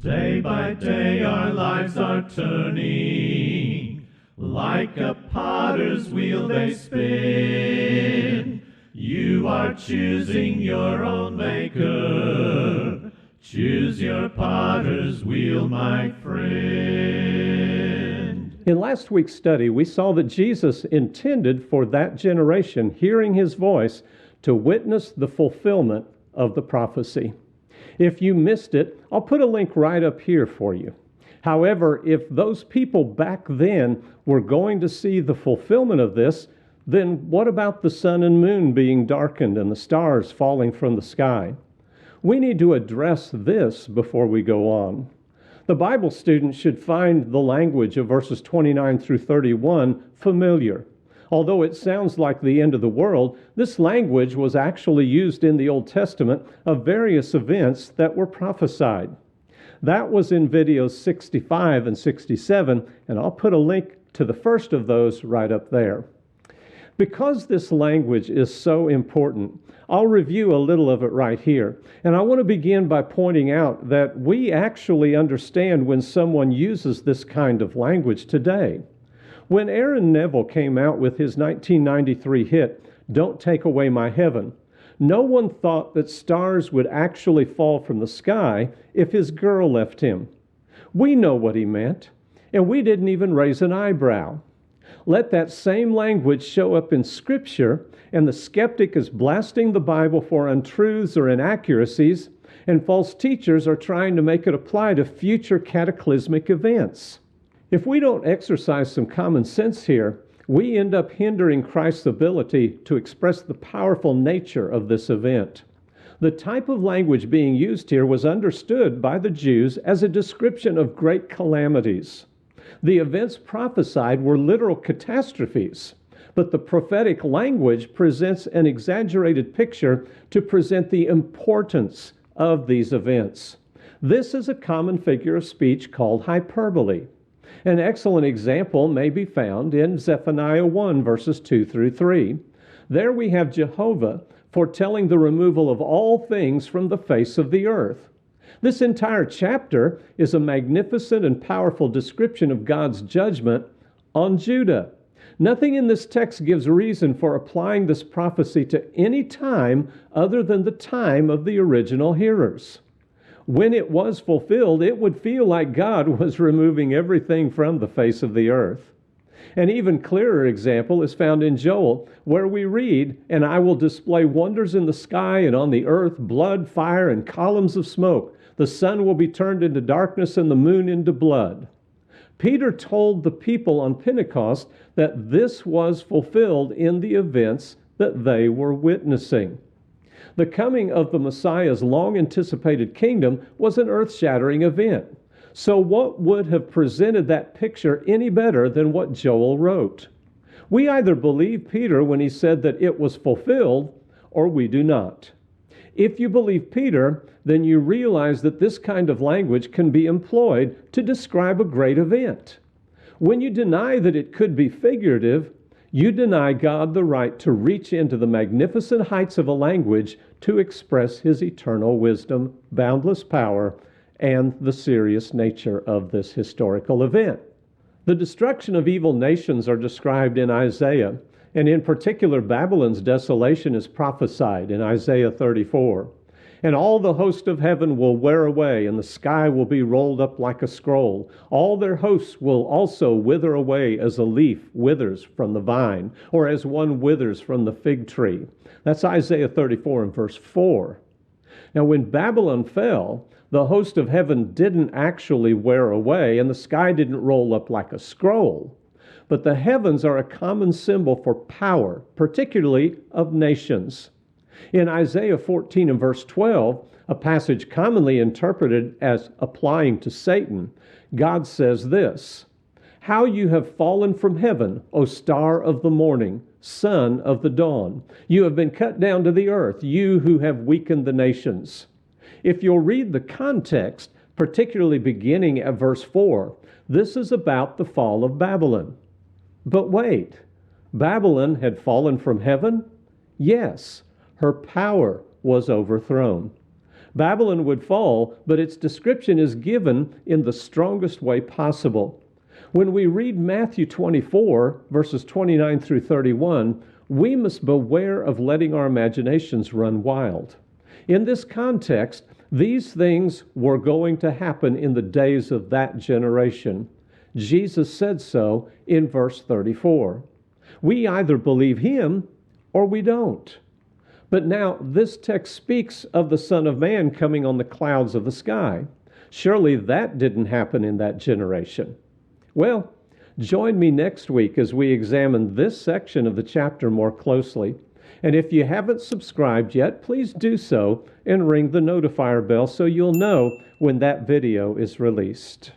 Day by day our lives are turning, like a potter's wheel they spin. You are choosing your own maker. Choose your potter's wheel, my friend. In last week's study, we saw that Jesus intended for that generation hearing his voice to witness the fulfillment of the prophecy. If you missed it, I'll put a link right up here for you. However, if those people back then were going to see the fulfillment of this, then what about the sun and moon being darkened and the stars falling from the sky? We need to address this before we go on. The Bible student should find the language of verses 29 through 31 familiar. Although it sounds like the end of the world, this language was actually used in the Old Testament of various events that were prophesied. That was in videos 65 and 67, and I'll put a link to the first of those right up there. Because this language is so important, I'll review a little of it right here. And I want to begin by pointing out that we actually understand when someone uses this kind of language today. When Aaron Neville came out with his 1993 hit, Don't Take Away My Heaven, no one thought that stars would actually fall from the sky if his girl left him. We know what he meant, and we didn't even raise an eyebrow. Let that same language show up in Scripture, and the skeptic is blasting the Bible for untruths or inaccuracies, and false teachers are trying to make it apply to future cataclysmic events. If we don't exercise some common sense here, we end up hindering Christ's ability to express the powerful nature of this event. The type of language being used here was understood by the Jews as a description of great calamities. The events prophesied were literal catastrophes, but the prophetic language presents an exaggerated picture to present the importance of these events. This is a common figure of speech called hyperbole. An excellent example may be found in Zephaniah 1, verses 2 through 3. There we have Jehovah foretelling the removal of all things from the face of the earth. This entire chapter is a magnificent and powerful description of God's judgment on Judah. Nothing in this text gives reason for applying this prophecy to any time other than the time of the original hearers. When it was fulfilled, it would feel like God was removing everything from the face of the earth. An even clearer example is found in Joel, where we read, "And I will display wonders in the sky and on the earth, blood, fire, and columns of smoke. The sun will be turned into darkness and the moon into blood." Peter told the people on Pentecost that this was fulfilled in the events that they were witnessing. The coming of the Messiah's long-anticipated kingdom was an earth-shattering event. So what would have presented that picture any better than what Joel wrote? We either believe Peter when he said that it was fulfilled, or we do not. If you believe Peter, then you realize that this kind of language can be employed to describe a great event. When you deny that it could be figurative, you deny God the right to reach into the magnificent heights of a language to express his eternal wisdom, boundless power, and the serious nature of this historical event. The destruction of evil nations are described in Isaiah, and in particular Babylon's desolation is prophesied in Isaiah 34. And all the host of heaven will wear away, and the sky will be rolled up like a scroll. All their hosts will also wither away as a leaf withers from the vine, or as one withers from the fig tree. That's Isaiah 34 and verse 4. Now, when Babylon fell, the host of heaven didn't actually wear away, and the sky didn't roll up like a scroll. But the heavens are a common symbol for power, particularly of nations. In Isaiah 14 and verse 12, a passage commonly interpreted as applying to Satan, God says this, "How you have fallen from heaven, O star of the morning, son of the dawn. You have been cut down to the earth, you who have weakened the nations." If you'll read the context, particularly beginning at verse 4, this is about the fall of Babylon. But wait, Babylon had fallen from heaven? Yes. Her power was overthrown. Babylon would fall, but its description is given in the strongest way possible. When we read Matthew 24, verses 29 through 31, we must beware of letting our imaginations run wild. In this context, these things were going to happen in the days of that generation. Jesus said so in verse 34. We either believe him or we don't. But now this text speaks of the Son of Man coming on the clouds of the sky. Surely that didn't happen in that generation. Well, join me next week as we examine this section of the chapter more closely. And if you haven't subscribed yet, please do so and ring the notifier bell so you'll know when that video is released.